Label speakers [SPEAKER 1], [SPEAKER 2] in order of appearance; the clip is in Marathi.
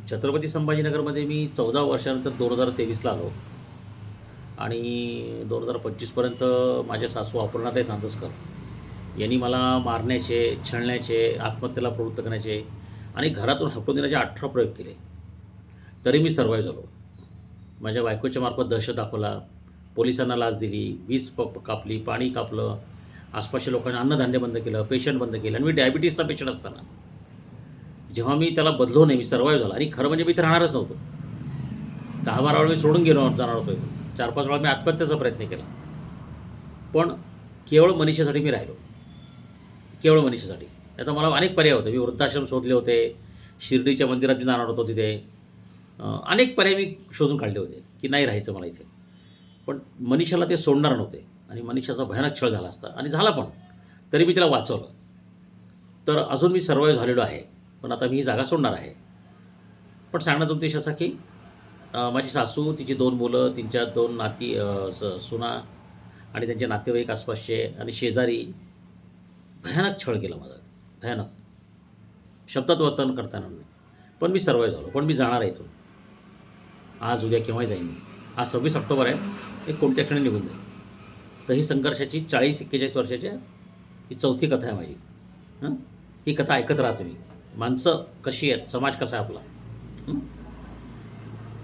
[SPEAKER 1] छत्रपती संभाजीनगरमध्ये मी 14 वर्षानंतर 2023ला आलो आणि 2025पर्यंत माझे सासू अपर्णाताई चांदसकर यांनी मला मारण्याचे, छळण्याचे, आत्महत्येला प्रवृत्त करण्याचे आणि घरातून हाकलून देण्याचे 18 प्रयोग केले. तरी मी सर्व्हाईव्ह झालो. माझ्या बायकोच्या मार्फत दहशत दाखवला, पोलिसांना लाच दिली, वीज कापली, पाणी कापलं, आसपासच्या लोकांना अन्नधान्य बंद केलं, पेशंट बंद केलं आणि मी डायबिटीसचा पेशंट असताना जेव्हा मी त्याला बदलो नाही, मी सर्व्हाईव्ह झालो आणि खरं म्हणजे मी इथे राहणारच नव्हतो. 10-12 वेळा मी सोडून जाणार होतो इथून. 4-5 वेळा मी आत्महत्येचा प्रयत्न केला. पण केवळ मनीषासाठी मी राहिलो. केवळ मनीषासाठी. आता मला अनेक पर्याय होते. मी वृद्धाश्रम शोधले होते. शिर्डीच्या मंदिरात मी जाणार होतो तिथे. अनेक पर्याय मी शोधून काढले होते, की नाही राहायचं मला इथे. पण मनीषाला ते सोडणार नव्हते आणि मनीषाचा भयानक छळ झाला असता आणि झाला पण. तरी मी तिला वाचवलं. तर अजून मी सर्व्हाईव्ह झालेलो आहे. पण आता मी ही जागा सोडणार आहे. पण सांगण्याचा उद्देश असा की माझी सासू, तिची 2 मुलं, त्यांच्या 2 नाती सुना आणि त्यांचे नातेवाईक आसपासचे आणि शेजारी भयानक छळ केला माझा. भयानक. शब्दात वर्णन करता येणार नाही. पण मी सर्व्हाईव्ह झालो. पण मी जाणार आहे इथून. आज, उद्या केव्हाही जाईन मी. आज 26 ऑक्टोबर आहे. हे कोणत्या क्षणी निघून जाईल. तर ही संघर्षाची 40-41 वर्षाच्या ही 4थी कथा आहे माझी. ही कथा ऐकत राहा तुम्ही. माणसं कशी आहेत, समाज कसा आहे आपला.